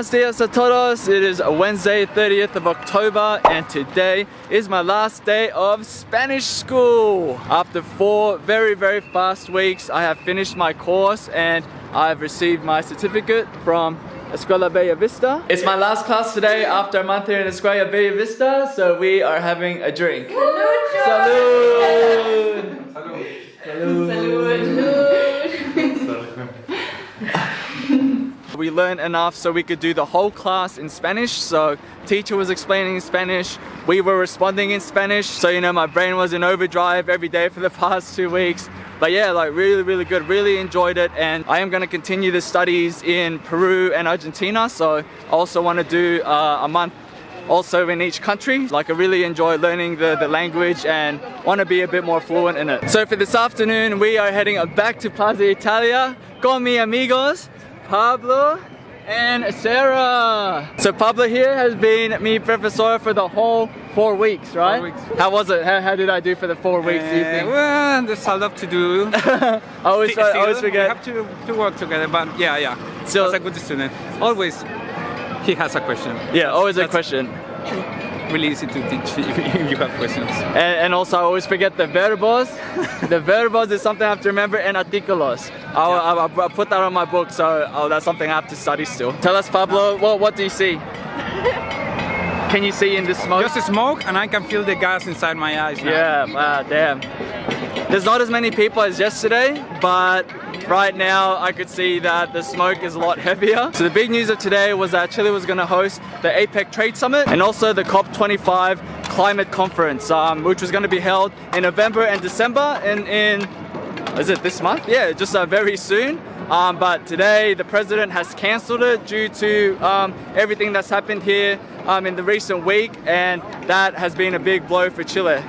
Buenos dias a todos. It is Wednesday, 30th of October, and today is my last day of Spanish school. After 4 very fast weeks, I have finished my course and I've received my certificate from Escuela Bella Vista. It's my last class today after a month here in Escuela Bella Vista, so we are having a drink. Salud! Salud! Salud! We learned enough so we could do the whole class in Spanish. So teacher was explaining in Spanish, we were responding in Spanish. So you know, my brain was in overdrive every day for the past 2 weeks. But yeah, like really good, really enjoyed it. And I am going to continue the studies in Peru and Argentina. So I also want to do a month also in each country. Like I really enjoy learning the language and want to be a bit more fluent in it. So for this afternoon, we are heading back to Plaza Italia con mi amigos Pablo and Sarah. So Pablo here has been mi profesor for the whole 4 weeks, right? 4 weeks. How was it? How did I do for the 4 weeks, do you think? Well, there's a lot to do. I always forget. We have to work together, but yeah. So, as a good student, always he has a question. Yeah, always a question. Really easy to teach if you have questions. And also I always forget the verbos. The verbos is something I have to remember, and artículos. I'll put that on my book, so that's something I have to study still. Tell us, Pablo, what do you see? Can you see in the smoke? Just smoke, and I can feel the gas inside my eyes now. Yeah, wow, damn. There's not as many people as yesterday, but right now I could see that the smoke is a lot heavier. So the big news of today was that Chile was going to host the APEC Trade Summit and also the COP25 Climate Conference, which was going to be held in November and December in is it this month? Yeah, just very soon. But today the president has cancelled it due to everything that's happened here in the recent week, and that has been a big blow for Chile.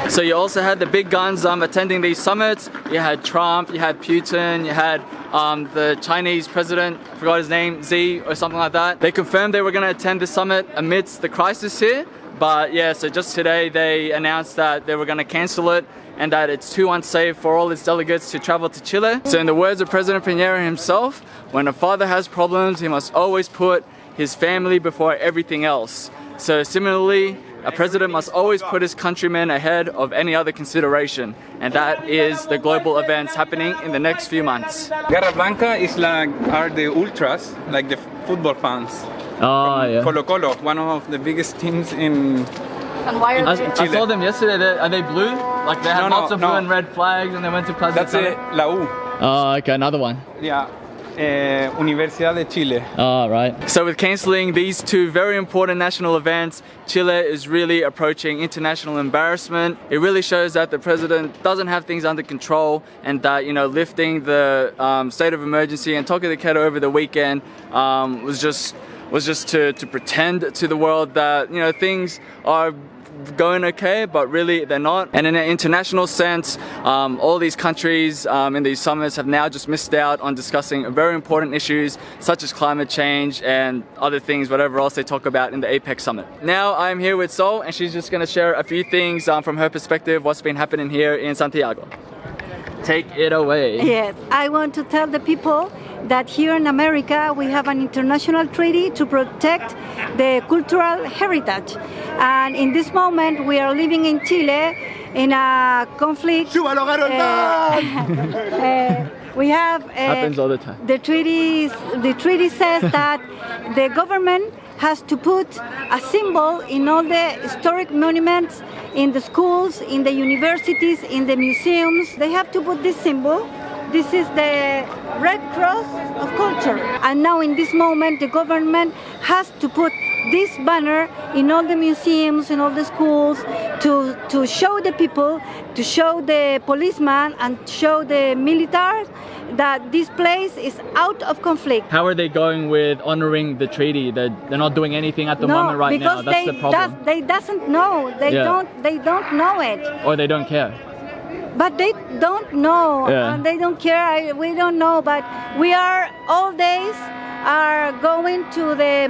So you also had the big guns attending these summits. You had Trump, you had Putin, you had the Chinese president, I forgot his name, Xi or something like that. They confirmed they were going to attend the summit amidst the crisis here. But yeah, so just today they announced that they were going to cancel it and that it's too unsafe for all its delegates to travel to Chile. So in the words of President Piñera himself, when a father has problems, he must always put his family before everything else. So similarly, a president must always put his countrymen ahead of any other consideration, and that is the global events happening in the next few months. Garra Blanca are the ultras, like the football fans. Oh yeah. Colo-Colo, one of the biggest teams in Chile. I saw them yesterday. Are they blue? Like they have lots of blue and red flags, and they went to Plaza. That's La U. Oh, okay, another one. Yeah. Universidad de Chile. Oh, right. So with cancelling these 2 very important national events, Chile is really approaching international embarrassment. It really shows that the president doesn't have things under control, and that, you know, lifting the state of emergency and toque de queda over the weekend was just to pretend to the world that, you know, things are going okay, but really they're not. And in an international sense, all these countries in these summits have now just missed out on discussing very important issues such as climate change and other things, whatever else they talk about in the APEC summit. Now I'm here with Sol, and she's just going to share a few things from her perspective, what's been happening here in Santiago. Take it away. Yes, I want to tell the people that here in America we have an international treaty to protect the cultural heritage, and in this moment we are living in Chile in a conflict. We have happens all the time. The treaty says that the government has to put a symbol in all the historic monuments, in the schools, in the universities, in the museums. They have to put this symbol. This is the Red Cross of culture. And now in this moment the government has to put this banner in all the museums, in all the schools, to show the people, to show the policeman and show the military that this place is out of conflict. How are they going with honoring the treaty? They're not doing anything at the moment right now. That's the problem. They doesn't know. They don't know it. Or they don't care. But they don't know, and they don't care. We don't know, but we are all days are going to the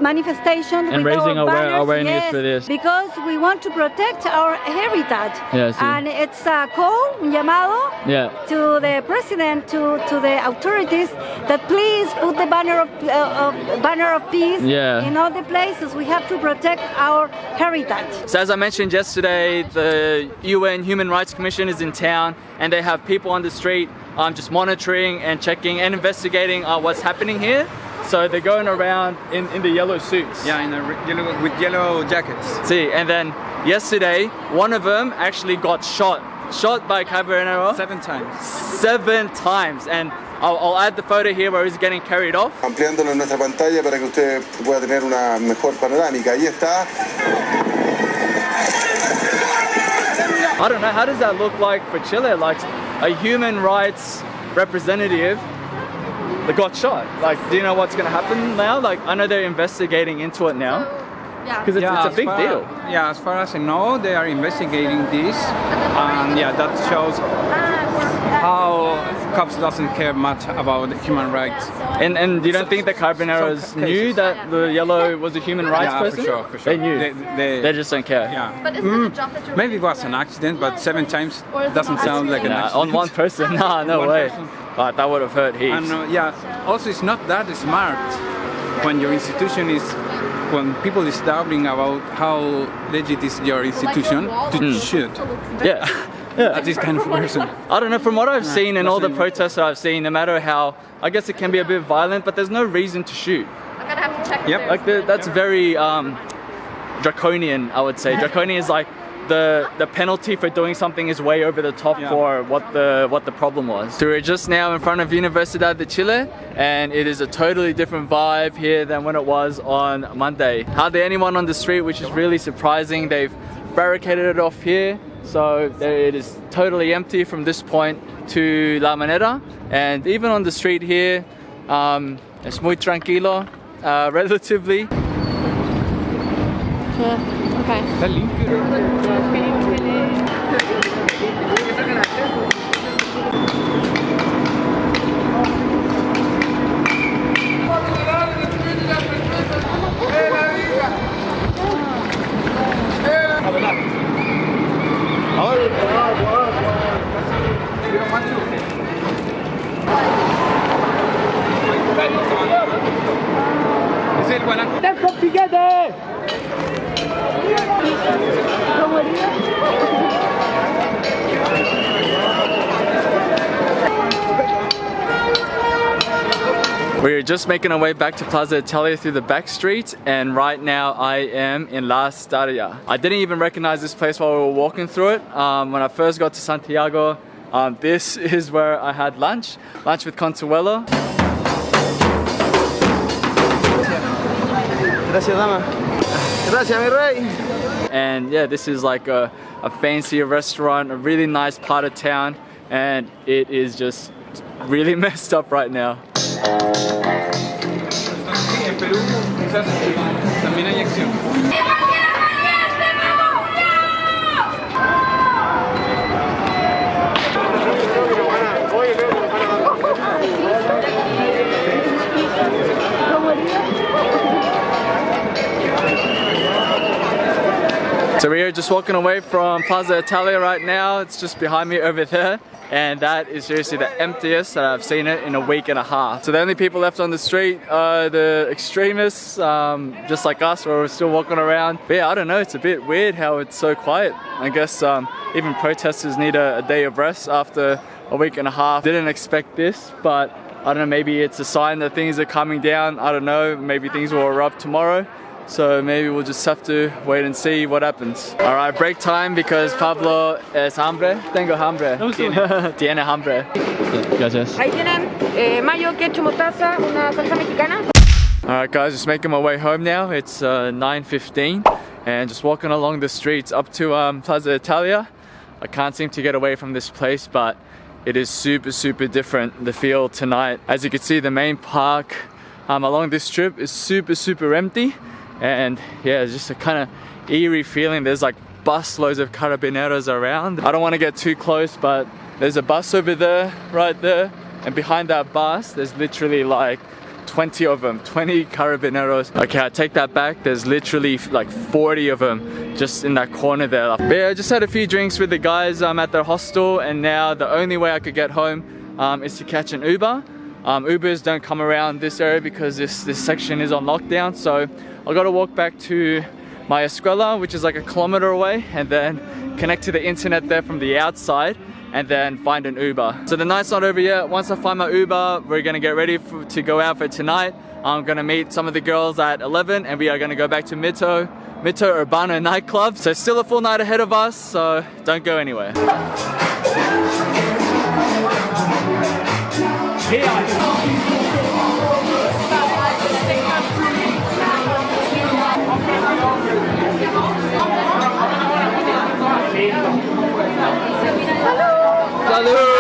manifestation And with raising our banners, awareness yes, for this. because we want to protect our heritage. Yeah, sí. And it's a call, un llamado Yeah. to the president, to the authorities, that please put the banner of peace Yeah. in all the places. We have to protect our heritage. So as I mentioned yesterday, the UN Human Rights Commission is in town and they have people on the street just monitoring and checking and investigating what's happening here. So they're going around in the yellow suits. Yeah, with yellow jackets. See, and then yesterday, one of them actually got shot by Carabinero 7 times. 7 times. And I'll add the photo here where he's getting carried off. Ampliándolo en nuestra pantalla para que usted pueda tener una mejor panorámica. Ahí está. I don't know, how does that look like for Chile? Like a human rights representative that got shot. Like, do you know what's going to happen now? Like, I know they're investigating into it now. Because it's a big deal. Yeah, as far as I know, they are investigating this. And yeah, that shows how cops doesn't care much about human rights. And you don't think the Carabineros knew that the yellow was a human rights person? For sure. They knew. They just don't care. Yeah. But isn't it a job that you're Maybe it was an accident, but 7 times doesn't sound like an accident. On one person? Nah, no One way. person. But that would have hurt heaps. And yeah, also it's not that smart when your institution is, when people is doubting about how legit is your institution to shoot Yeah. at this kind of person. I don't know, from what I've seen and all the doesn't- protests that I've seen, no matter how, I guess it can be a bit violent, but there's no reason to shoot. I'm gonna have to check. Yep. Like that's very draconian, I would say. Draconian is like the penalty for doing something is way over the top for what the problem was. So we're just now in front of Universidad de Chile, and it is a totally different vibe here than when it was on Monday. Hardly anyone on the street, which is really surprising. They've barricaded it off here, so it is totally empty from this point to La Moneda, and even on the street here, it's muy tranquilo, relatively. Okay. Está limpio. Es el guanaco. We're just making our way back to Plaza Italia through the back streets, and right now I am in La Estaria. I didn't even recognize this place while we were walking through it. When I first got to Santiago, this is where I had lunch with Consuelo. Gracias, dama. Gracias, mi rey. And yeah, this is like a fancy restaurant, a really nice part of town, and it is just really messed up right now. En Perú también hay acción. So we are just walking away from Plaza Italia right now. It's just behind me over there. And that is seriously the emptiest that I've seen it in a week and a half. So the only people left on the street are the extremists, just like us, where we're still walking around. But yeah, I don't know, it's a bit weird how it's so quiet. I guess even protesters need a day of rest after a week and a half. Didn't expect this, but I don't know, maybe it's a sign that things are coming down. I don't know, maybe things will erupt tomorrow. So maybe we'll just have to wait and see what happens. All right, break time because Pablo es hambre. Tengo hambre. Tiene hambre. Gracias. Ahí tienen mayo, ketchup, mostaza, una salsa mexicana. All right, guys, just making my way home now. It's 9:15, and just walking along the streets up to Plaza Italia. I can't seem to get away from this place, but it is super different, the feel tonight. As you can see, the main park along this strip is super empty. And yeah, it's just a kind of eerie feeling. There's like busloads of carabineros around. I don't want to get too close, but there's a bus over there, right there. And behind that bus, there's literally like 20 of them, 20 carabineros. Okay, I take that back. There's literally like 40 of them just in that corner there. But yeah, I just had a few drinks with the guys at the hostel, and now the only way I could get home is to catch an Uber. Ubers don't come around this area because this section is on lockdown, so I got to walk back to my escuela, which is like a kilometer away, and then connect to the internet there from the outside, and then find an Uber. So the night's not over yet. Once I find my Uber, we're gonna get ready to go out for tonight. I'm gonna meet some of the girls at 11, and we are gonna go back to Mito Nightclub. So still a full night ahead of us, so don't go anywhere. Salud!